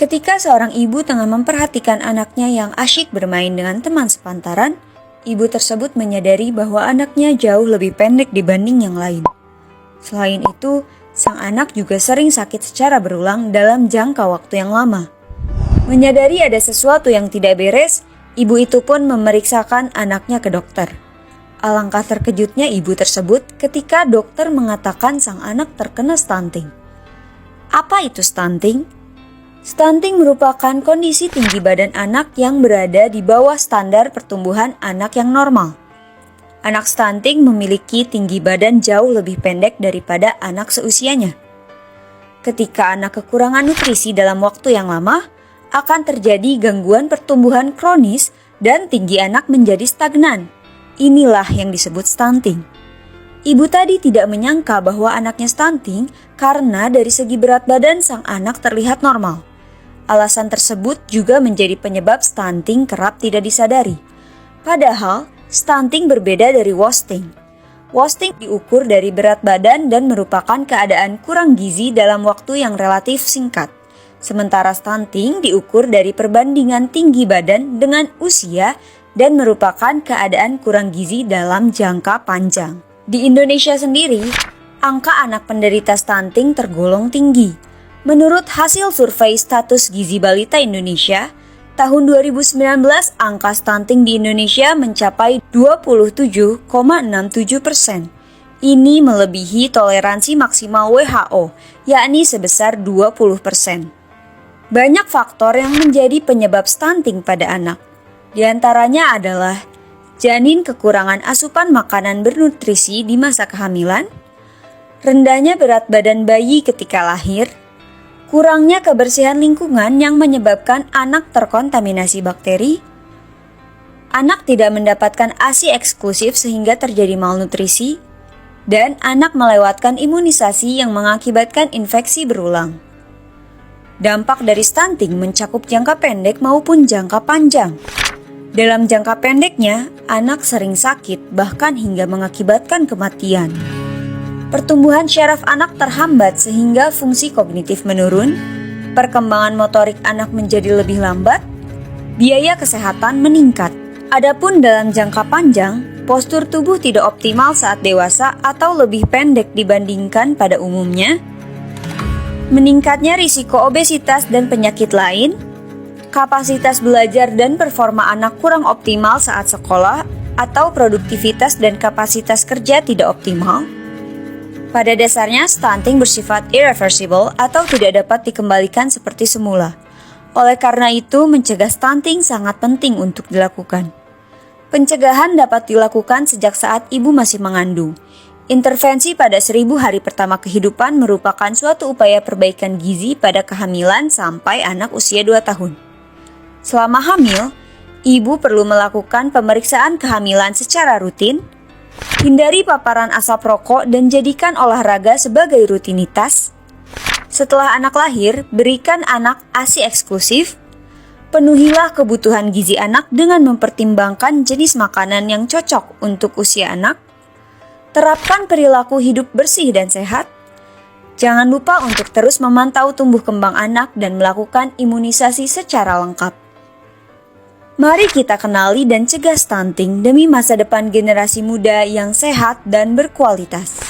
Ketika seorang ibu tengah memperhatikan anaknya yang asyik bermain dengan teman sepantaran, ibu tersebut menyadari bahwa anaknya jauh lebih pendek dibanding yang lain. Selain itu, sang anak juga sering sakit secara berulang dalam jangka waktu yang lama. Menyadari ada sesuatu yang tidak beres, ibu itu pun memeriksakan anaknya ke dokter. Alangkah terkejutnya ibu tersebut ketika dokter mengatakan sang anak terkena stunting. Apa itu stunting? Stunting merupakan kondisi tinggi badan anak yang berada di bawah standar pertumbuhan anak yang normal. Anak stunting memiliki tinggi badan jauh lebih pendek daripada anak seusianya. Ketika anak kekurangan nutrisi dalam waktu yang lama, akan terjadi gangguan pertumbuhan kronis dan tinggi anak menjadi stagnan. Inilah yang disebut stunting. Ibu tadi tidak menyangka bahwa anaknya stunting karena dari segi berat badan sang anak terlihat normal. Alasan tersebut juga menjadi penyebab stunting kerap tidak disadari. Padahal, stunting berbeda dari wasting. Wasting diukur dari berat badan dan merupakan keadaan kurang gizi dalam waktu yang relatif singkat. Sementara stunting diukur dari perbandingan tinggi badan dengan usia dan merupakan keadaan kurang gizi dalam jangka panjang. Di Indonesia sendiri, angka anak penderita stunting tergolong tinggi. Menurut hasil survei status gizi balita Indonesia, tahun 2019 angka stunting di Indonesia mencapai 27,67%. Ini melebihi toleransi maksimal WHO, yakni sebesar 20%. Banyak faktor yang menjadi penyebab stunting pada anak. Di antaranya adalah janin kekurangan asupan makanan bernutrisi di masa kehamilan, rendahnya berat badan bayi ketika lahir, kurangnya kebersihan lingkungan yang menyebabkan anak terkontaminasi bakteri, anak tidak mendapatkan ASI eksklusif sehingga terjadi malnutrisi, dan anak melewatkan imunisasi yang mengakibatkan infeksi berulang. Dampak dari stunting mencakup jangka pendek maupun jangka panjang. Dalam jangka pendeknya, anak sering sakit bahkan hingga mengakibatkan kematian. Pertumbuhan syaraf anak terhambat sehingga fungsi kognitif menurun, perkembangan motorik anak menjadi lebih lambat, biaya kesehatan meningkat. Adapun dalam jangka panjang, postur tubuh tidak optimal saat dewasa atau lebih pendek dibandingkan pada umumnya, meningkatnya risiko obesitas dan penyakit lain, kapasitas belajar dan performa anak kurang optimal saat sekolah, atau produktivitas dan kapasitas kerja tidak optimal. Pada dasarnya, stunting bersifat irreversible atau tidak dapat dikembalikan seperti semula. Oleh karena itu, mencegah stunting sangat penting untuk dilakukan. Pencegahan dapat dilakukan sejak saat ibu masih mengandung. Intervensi pada 1000 hari pertama kehidupan merupakan suatu upaya perbaikan gizi pada kehamilan sampai anak usia 2 tahun. Selama hamil, ibu perlu melakukan pemeriksaan kehamilan secara rutin, hindari paparan asap rokok dan jadikan olahraga sebagai rutinitas. Setelah anak lahir, berikan anak ASI eksklusif. Penuhilah kebutuhan gizi anak dengan mempertimbangkan jenis makanan yang cocok untuk usia anak. Terapkan perilaku hidup bersih dan sehat. Jangan lupa untuk terus memantau tumbuh kembang anak dan melakukan imunisasi secara lengkap. Mari kita kenali dan cegah stunting demi masa depan generasi muda yang sehat dan berkualitas.